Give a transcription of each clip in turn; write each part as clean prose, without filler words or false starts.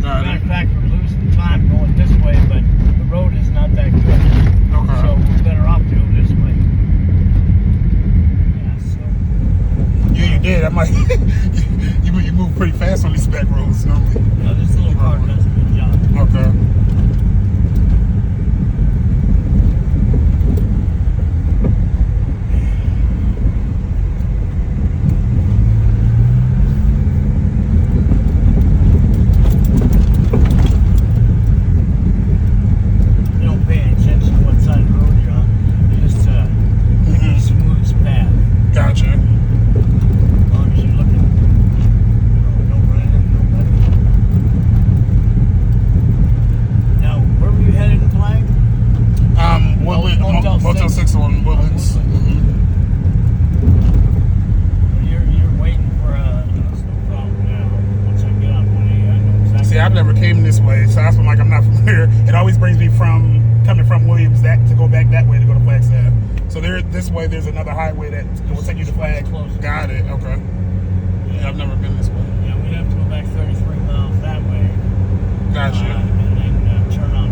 Matter of fact, we're losing time going this way, but the road is not that good. Okay. So we're better off to go this way. Yeah, so. Yeah, you did. I might. you move pretty fast on these back roads normally. No, this little car does a good job. Okay. Motel 6 on Woodlands. You're waiting for that's no problem now. Once I get on 180, I know exactly. See, I've never came this way, so that's when I'm not familiar. It always brings me coming from Williams to go back that way to go to Flagstaff. So this way there's another highway that will take you to Flag. Got it. Okay. Yeah, I've never been this way. Yeah, we'd have to go back 33 miles that way. Gotcha. And then turn on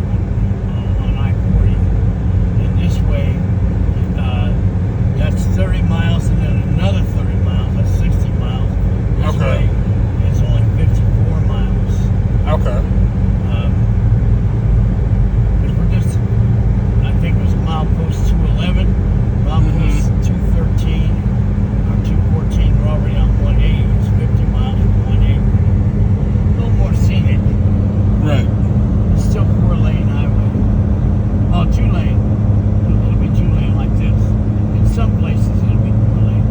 I-40. And this way, that's 30 miles, and then another 30 miles. That's 60 miles. This way, it's only 54 miles. Okay. Because we're just, I think it was milepost 211, milepost 213, or 214. We're already on 180. It's 50 miles from 180. A little more scenic. Right. It's still 4-lane highway. Oh, 2-lane. It'll be 2-lane like this. In some places, it'll be 4-lane.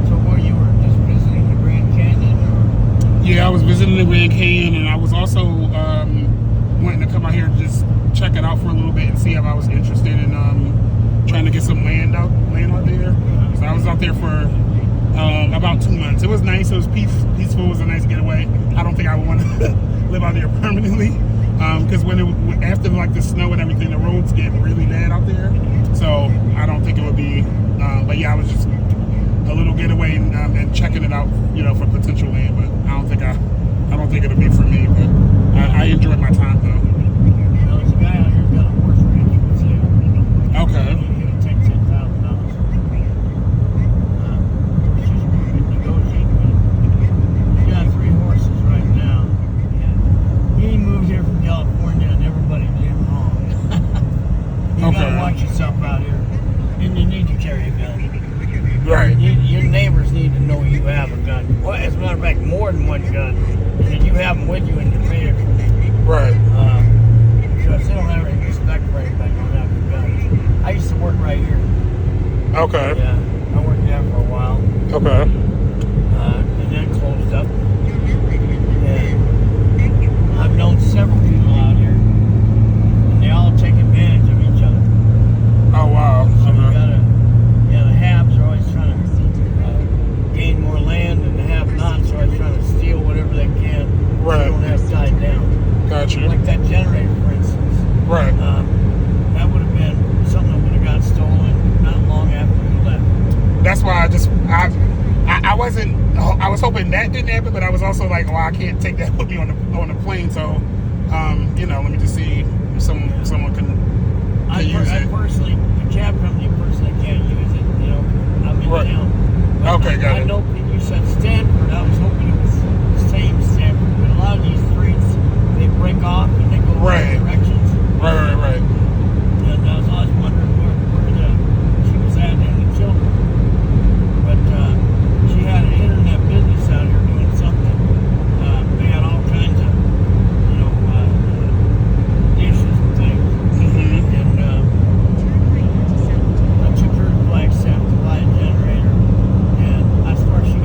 So, you were just visiting the Grand Canyon, or? Yeah, I was visiting the Grand Canyon, and I was also wanting to come out here and just check it out for a little bit and see if I was interested in trying to get some land out there. So I was out there for about 2 months. It was nice. It was peaceful. It was a nice getaway. I don't think I would want to live out there permanently because after like the snow and everything, the roads get really bad out there. So I don't think it would be. But yeah, I was just a little getaway and checking it out, for potential land. But I don't think it'll be for me. But I enjoyed my time though. Well, there's a guy out here who's got a horse ranch for sale. Okay. He'll take $10,000. He's got 3 horses right now. And he moved here from California, and everybody did him wrong. You gotta watch yourself out here, and you need to carry a gun. Right. Your neighbors need to know you have a gun. Well, as a matter of fact, more than one gun, and that you have them with you in your vehicle. Right. Because they don't have any respect for anybody who have a gun. I used to work right here. Okay. Yeah, I worked there for a while. Okay. And then closed up. And I've known several people out here, and they all take advantage of each other. Oh wow. So the haves are always trying to gain more land, and the have-nots are always trying to steal whatever they can. Right. So they don't have tied down. Gotcha. Like that generator, for instance. Right. That would have been something that would have got stolen not long after we left. That's why I was hoping that didn't happen, but I was also like, I can't take that with me on the plane. So, let me just see if someone can use it. I personally, the cab company personally can't use it. I'm in town. But Okay, got it. I know you said Stanford. I was hoping it was the same Stanford, but a lot of these streets they break off and they go Right. different directions. Right. And I was always wondering where she was at and the children. But she had an internet business out here doing something. They had all kinds of, dishes and things. Mm-hmm. And I took her to Flagstaff to buy a generator. And that's where she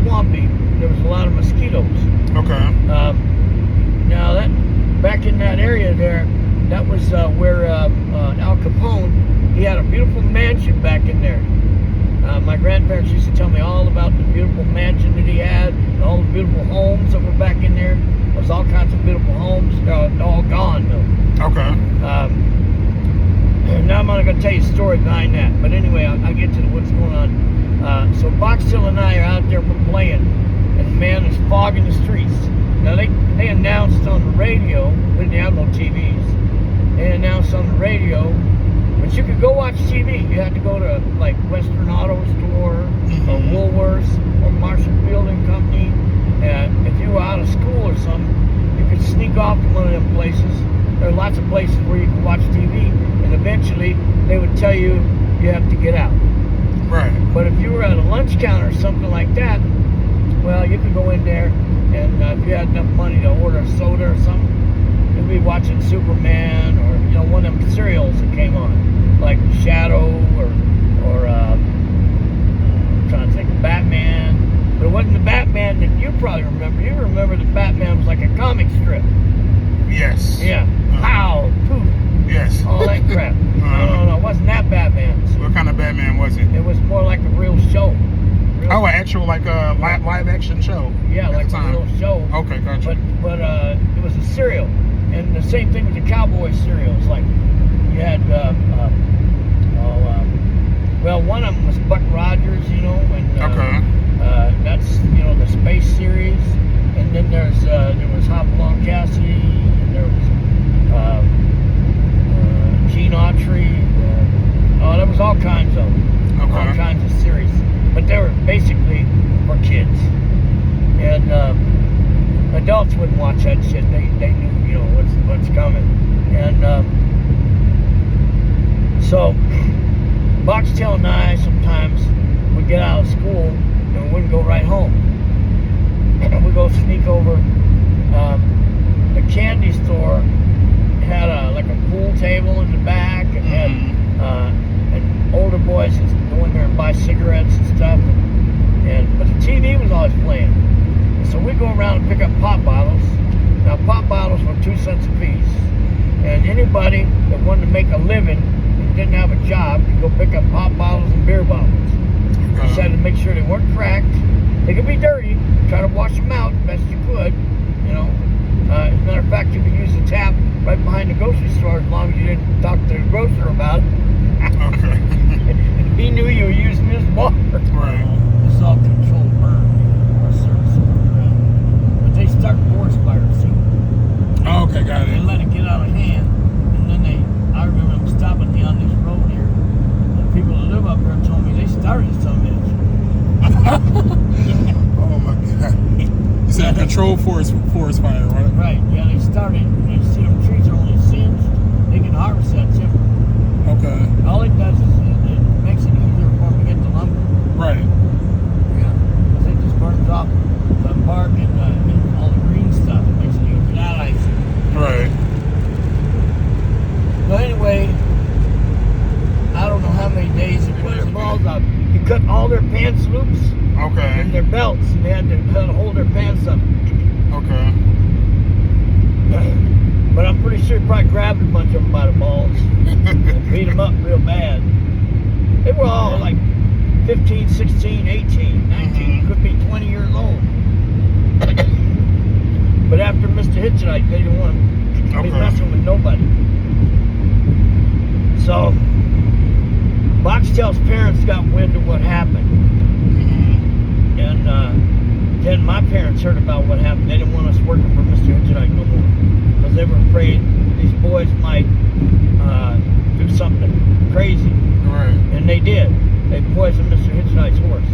swampy. There was a lot of mosquitoes. Okay. Now that back in that area there, that was where Al Capone, he had a beautiful mansion back in there. My grandparents used to tell me all about the beautiful mansion that he had, and all the beautiful homes that were back in there. There was all kinds of beautiful homes. They're all gone though. Okay. Now I'm not going to tell you a story behind that. But anyway, I'll get to what's going on. So Boxtel and I are out there playing, and the man is fogging the streets. Now they announced on the radio, we didn't have no TVs. They announced on the radio, but you could go watch TV. You had to go to like Western Auto Store or Woolworths or Marshall Field and Company. And if you were out of school or something, you could sneak off to one of them places. There are lots of places where you can watch TV, and eventually they would tell you you have to get out. Right. But if you were at a lunch counter or something like that, well, you could go in there, and if you had enough money to order a soda or something, you'd be watching Superman or one of them serials that came on, like Shadow or I'm trying to think of Batman. But it wasn't the Batman that you probably remember. You remember that Batman was like a comic strip. Yes. Yeah. Pow, poof. Yes. All that crap. No, it wasn't that Batman. What kind of Batman was it? It was more like a real show. Oh, an actual like a live action show. Yeah, like a real show. Okay, gotcha. But it was a serial, and the same thing with the cowboy serials. Like you had, well, one of them was Buck Rogers, and that's the space series, and then there was Hopalong Cassidy, and there was Gene Autry. There was all kinds of them. Okay. All kinds of series. But they were basically for kids. And adults wouldn't watch that shit. They knew, what's coming. And so Boxtel and I sometimes would get out of school and we wouldn't go right home. We'd go sneak over. The candy store had a pool table in the back and had and older boys would go in there and buy cigarettes and stuff. But the TV was always playing. And so we'd go around and pick up pop bottles. Now pop bottles were 2 cents a piece. And anybody that wanted to make a living and didn't have a job could go pick up pop bottles and beer bottles. You had to make sure they weren't cracked. They could be dirty. Try to wash them out the best you could. As a matter of fact, you could use the tap right behind the grocery store as long as you didn't talk to the grocer about it. Okay. He knew you were using his water. Right. It's all controlled burn or service. But they start forest fires, see? Oh, okay, got They it. let it get out of hand, and then I remember them stopping me on this road here. And people that live up there told me they started some of it. Oh my God. You said controlled forest fire, right? Right, yeah, they started. You see them trees are only singed, they can harvest that timber. Okay. All it does is it makes it easier for them to get the lumber. Right. Yeah, because it just burns off the bark and all the green stuff. It makes it easier. That I see. Right. But anyway, I don't know how many days it put their balls up. He cut all their pants loops Okay. and their belts, and they had to hold their pants up. Okay. But I'm pretty sure he probably grabbed a bunch of them by the balls and beat them up real bad. They were all like 15, 16, 18, 19, could be 20 years old. But after Mr. Hitchcock, they didn't want to be messing with nobody. So, Boxtel's parents got wind of what happened. And then my parents heard about what happened. They didn't want us working for Mr. Hitchcock no more. Because they were afraid these boys might do something crazy. Right. And they did. They poisoned Mr. Hitchcock's horse.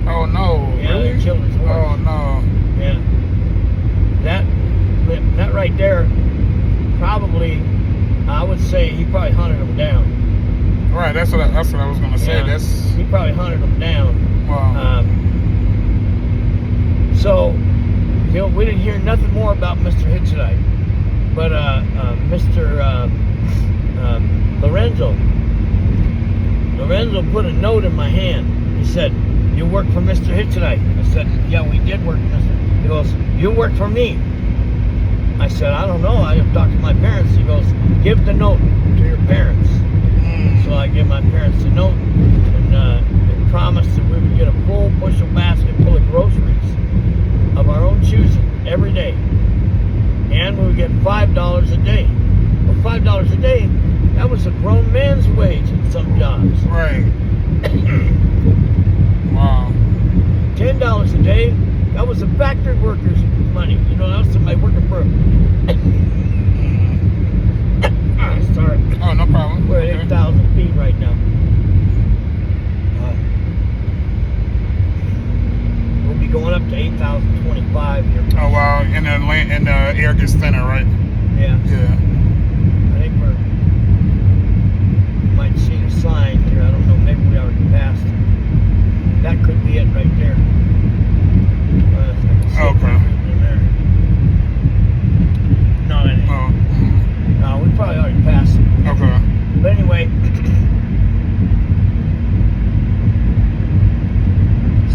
Oh no. Yeah, Really? they killed his horse. Oh no. Yeah. That right there, probably, I would say he probably hunted them down. Right, that's what I was gonna say. Yeah, he probably hunted them down. Wow. So, we didn't hear nothing more about Mr. Hitchcock. But Mr. Lorenzo put a note in my hand. He said, you work for Mr. Hitchenight? I said, yeah, we did work for Mr. He goes, you work for me? I said, I don't know. I have talked to my parents. He goes, give the note to your parents. So I gave my parents the note, and they promised that we would get a full bushel basket full of groceries of our own choosing every day. And we would get $5 a day. Well, $5 a day, that was a grown man's wage in some jobs. Right. Wow. $10 a day, that was a factory worker's money. You know, that was somebody working for sorry. Oh, no problem. We're at 8,000 feet right now. We'll be going up to 8,025 here. Oh, wow. And the air gets thinner, right? Yeah. Yeah. I think we might see a sign here. I don't know. Maybe we already passed it. That could be it right there. I can see Okay. it in there. No, that ain't. Oh. No, we probably already passed it. Okay. But anyway,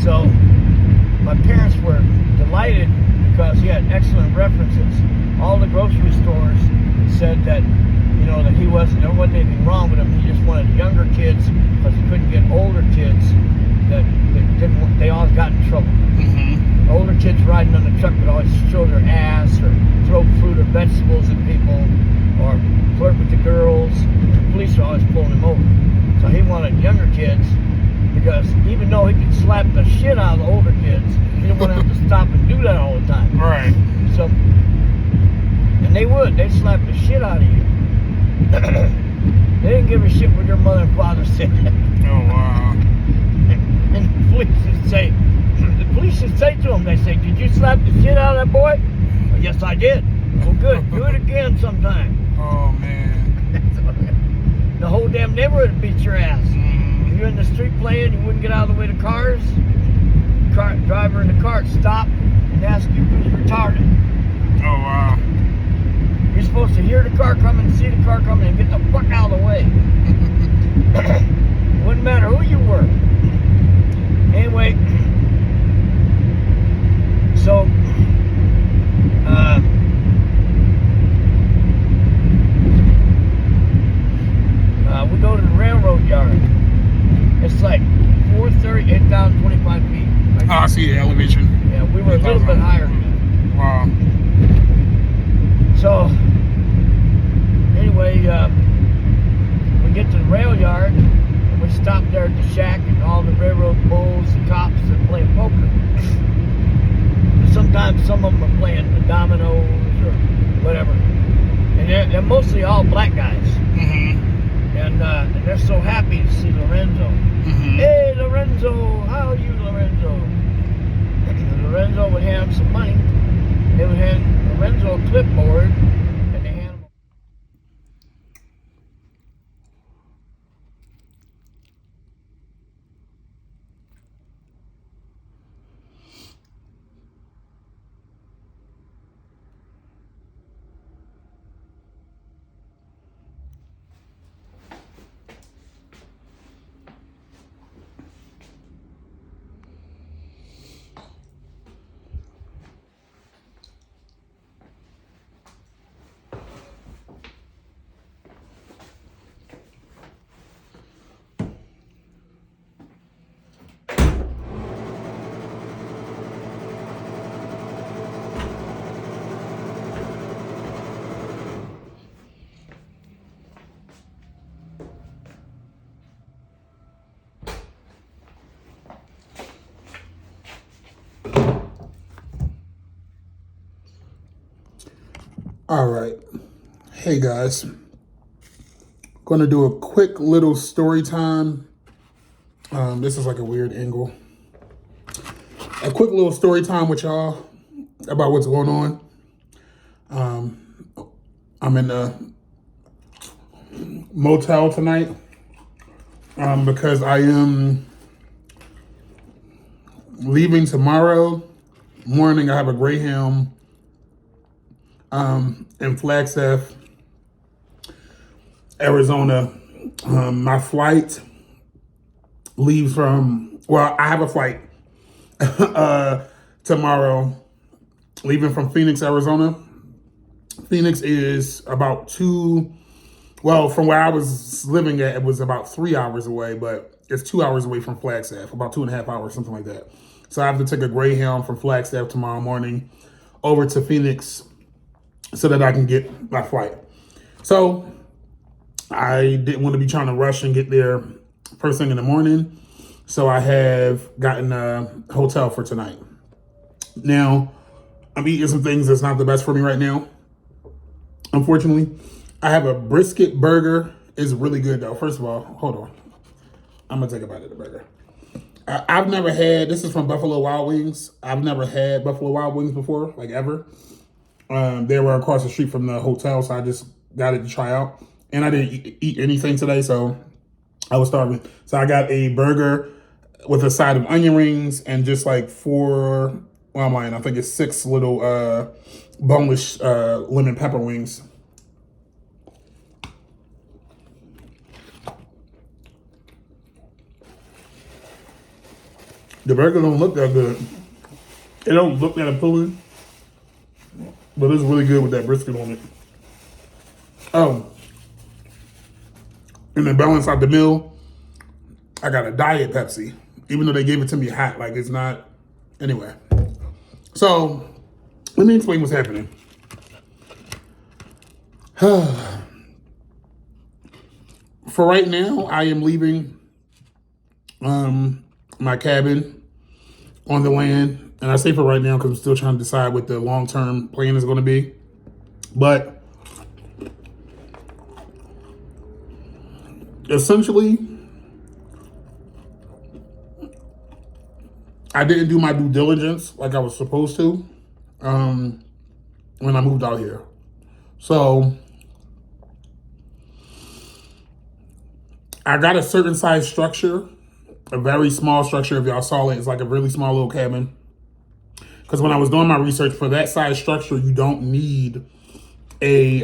so my parents were delighted because he had excellent references. All the grocery stores said that, you know, that there wasn't anything wrong with him. He just wanted younger kids because he couldn't get older kids they always got in trouble. Older kids riding on the truck would always show their ass or throw fruit or vegetables at people or flirt with the girls. The police were always pulling him over. So he wanted younger kids because even though he could slap the shit out of the older kids, he didn't want to have to stop and do that all the time. Right. So, and they would. They'd slap the shit out of you. They didn't give a shit what your mother and father said. Oh, wow. And the police should say to him, they say, did you slap the shit out of that boy? Well, yes, I did. Well, good. Do it again sometime. Oh, man. The whole damn neighborhood would beat your ass. If you're in the street playing, you wouldn't get out of the way to cars. Driver in the car would stop and ask you who's retarded. Oh, wow. You're supposed to hear the car coming, see the car coming, and get the fuck out of the way. Wouldn't matter who you were. Anyway, so we go to the railroad yard. It's like 430, 8,025 feet. Oh, I see the elevation. Yeah, we were a little bit higher than that. Wow. So, anyway, we get to the rail yard, and we stop there at the shack, and all the railroad bulls, the cops are playing poker. Sometimes some of them are playing the dominoes or whatever. And they're mostly all black guys. And they're so happy to see Lorenzo. Hey, Lorenzo, how are you, Lorenzo? And Lorenzo would hand him some money. They would hand Lorenzo a clipboard, and they hand him. All right. Hey, guys. Going to do a quick little story time. This is like a weird angle. A quick little story time with y'all about what's going on. I'm in the motel tonight because I am leaving tomorrow morning. I have a Greyhound in Flagstaff, Arizona. My flight leaves from Well, I have a flight tomorrow, leaving from Phoenix, Arizona. Phoenix is about from where I was living at, it was about 3 hours away, but it's 2 hours away from Flagstaff, about 2.5 hours, something like that. So I have to take a Greyhound from Flagstaff tomorrow morning over to Phoenix so that I can get my flight. So I didn't want to be trying to rush and get there first thing in the morning. So I have gotten a hotel for tonight. Now, I'm eating some things that's not the best for me right now. Unfortunately, I have a brisket burger. It's really good though. First of all, hold on. I'm gonna take a bite of the burger. I've never had, this is from Buffalo Wild Wings. I've never had Buffalo Wild Wings before, like ever. They were across the street from the hotel, so I just got it to try out. And I didn't eat anything today, so I was starving. So I got a burger with a side of onion rings and just like I think it's 6 little boneless lemon pepper wings. The burger don't look that good. It don't look that appealing, but it's really good with that brisket on it. Oh, and to balance out the meal, I got a Diet Pepsi, even though they gave it to me hot. Like, it's not, anyway. So, let me explain what's happening. For right now, I am leaving my cabin on the land. And I say for right now because I'm still trying to decide what the long-term plan is going to be. But essentially, I didn't do my due diligence like I was supposed to when I moved out here. So I got a certain size structure, a very small structure. If y'all saw it, it's like a really small little cabin. Because when I was doing my research for that size structure, you don't need a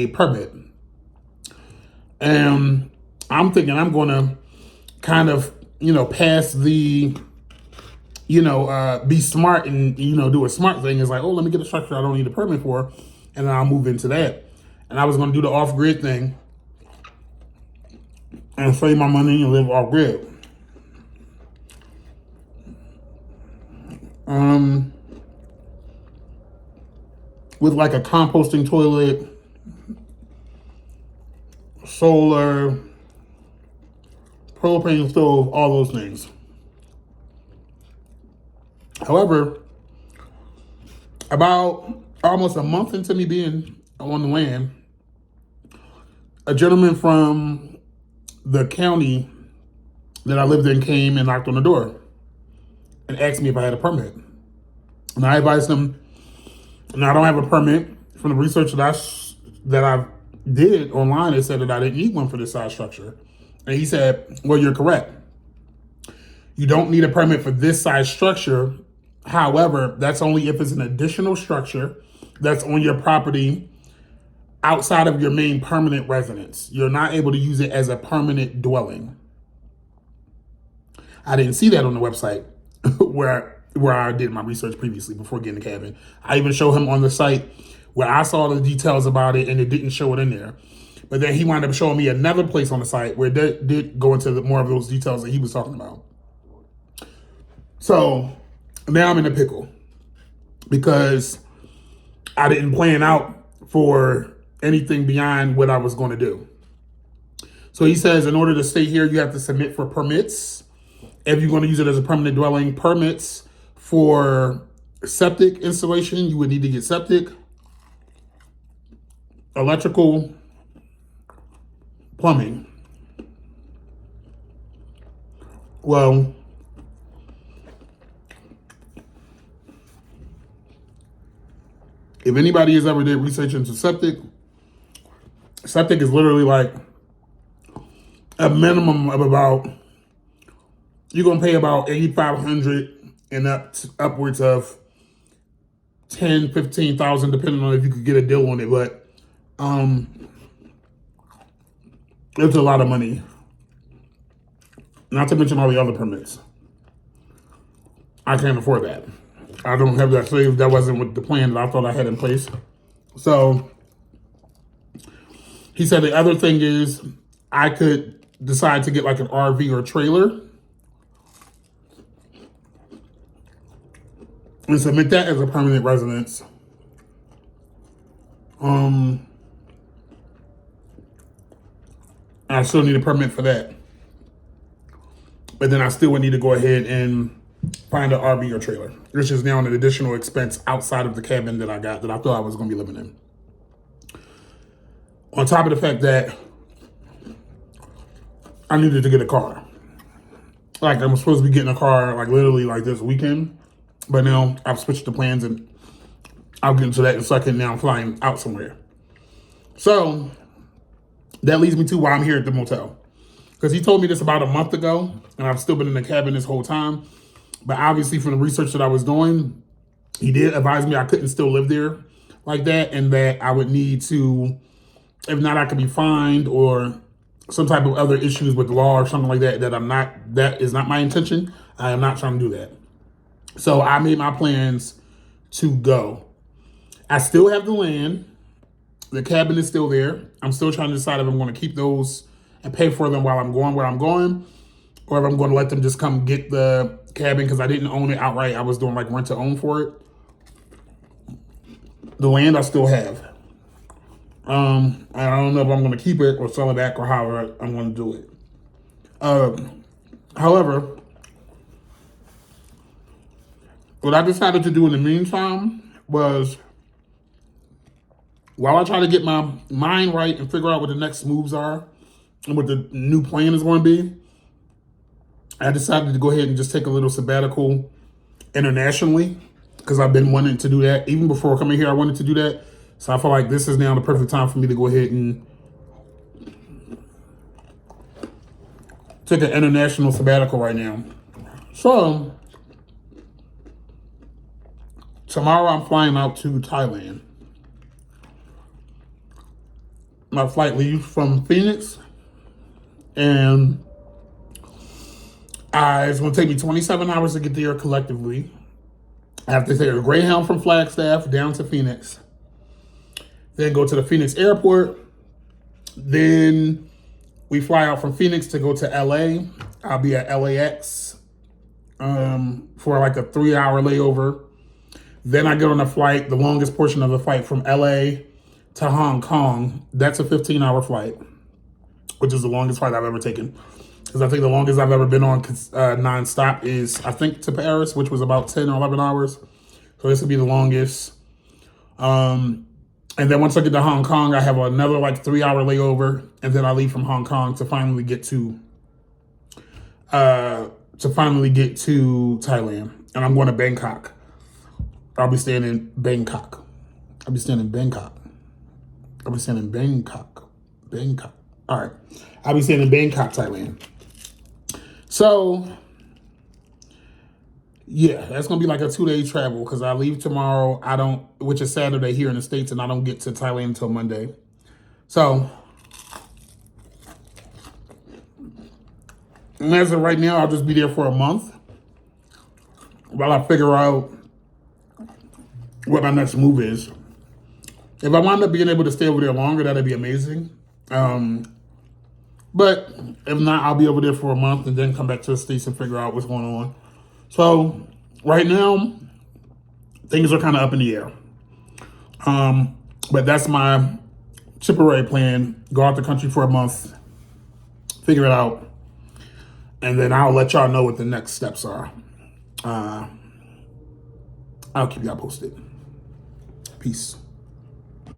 permit. And I'm thinking I'm going to kind of, pass the, be smart and, do a smart thing. It's like, oh, let me get a structure I don't need a permit for, and then I'll move into that. And I was going to do the off-grid thing and save my money and live off-grid. With like a composting toilet, solar, propane stove, all those things. However, about almost a month into me being on the land, a gentleman from the county that I lived in came and knocked on the door and asked me if I had a permit. And I advised him, no, I don't have a permit. From the research that I did online, it said that I didn't need one for this size structure. And he said, well, you're correct. You don't need a permit for this size structure. However, that's only if it's an additional structure that's on your property outside of your main permanent residence. You're not able to use it as a permanent dwelling. I didn't see that on the website where I did my research previously before getting the cabin. I even showed him on the site where I saw the details about it and it didn't show it in there. But then he wound up showing me another place on the site where it did go into more of those details that he was talking about. So now I'm in a pickle because I didn't plan out for anything beyond what I was going to do. So he says in order to stay here, you have to submit for permits. If you're going to use it as a permanent dwelling, permits for septic installation, you would need to get septic, electrical, plumbing. Well, if anybody has ever did research into septic is literally like a minimum of about, you're going to pay about $8,500 and upwards of $10,000, $15,000, depending on if you could get a deal on it. But it's a lot of money. Not to mention all the other permits. I can't afford that. I don't have that saved. That wasn't with the plan that I thought I had in place. So he said the other thing is I could decide to get like an RV or trailer and submit that as a permanent residence. I still need a permit for that. But then I still would need to go ahead and find an RV or trailer, which is now an additional expense outside of the cabin that I got that I thought I was going to be living in. On top of the fact that I needed to get a car. Like I'm supposed to be getting a car like literally like this weekend, but now I've switched the plans and I'll get into that in a second. Now I'm flying out somewhere. So that leads me to why I'm here at the motel. Because he told me this about a month ago, and I've still been in the cabin this whole time. But obviously from the research that I was doing, he did advise me I couldn't still live there like that, and that I would need to, if not, I could be fined or some type of other issues with the law or something like that, that is not my intention. I am not trying to do that. So I made my plans to go. I still have the land. The cabin is still there. I'm still trying to decide if I'm going to keep those and pay for them while I'm going where I'm going, or if I'm going to let them just come get the cabin because I didn't own it outright. I was doing like rent to own for it. The land I still have. I don't know if I'm going to keep it or sell it back or however I'm going to do it. However, what I decided to do in the meantime was, while I try to get my mind right and figure out what the next moves are and what the new plan is going to be, I decided to go ahead and just take a little sabbatical internationally because I've been wanting to do that. Even before coming here, I wanted to do that. So I feel like this is now the perfect time for me to go ahead and take an international sabbatical right now. So tomorrow I'm flying out to Thailand. My flight leaves from Phoenix, and it's going to take me 27 hours to get there collectively. I have to take a Greyhound from Flagstaff down to Phoenix, then go to the Phoenix airport. Then we fly out from Phoenix to go to LA. I'll be at LAX for like a 3-hour layover. Then I get on a flight, the longest portion of the flight from LA to Hong Kong. That's a 15-hour flight, which is the longest flight I've ever taken. Because I think the longest I've ever been on nonstop is, I think, to Paris, which was about 10 or 11 hours. So this will be the longest. And then once I get to Hong Kong, I have another like 3-hour layover, and then I leave from Hong Kong to finally get to Thailand. And I'm going to Bangkok. I'll be staying in Bangkok. All right. I'll be staying in Bangkok, Thailand. So, yeah, that's going to be like a 2-day travel because I leave tomorrow, which is Saturday here in the States, and I don't get to Thailand until Monday. So, and as of right now, I'll just be there for a month while I figure out what my next move is. If I wind up being able to stay over there longer, that'd be amazing. But if not, I'll be over there for a month and then come back to the States and figure out what's going on. So right now, things are kind of up in the air. But that's my temporary plan. Go out the country for a month, figure it out, and then I'll let y'all know what the next steps are. I'll keep y'all posted. Peace.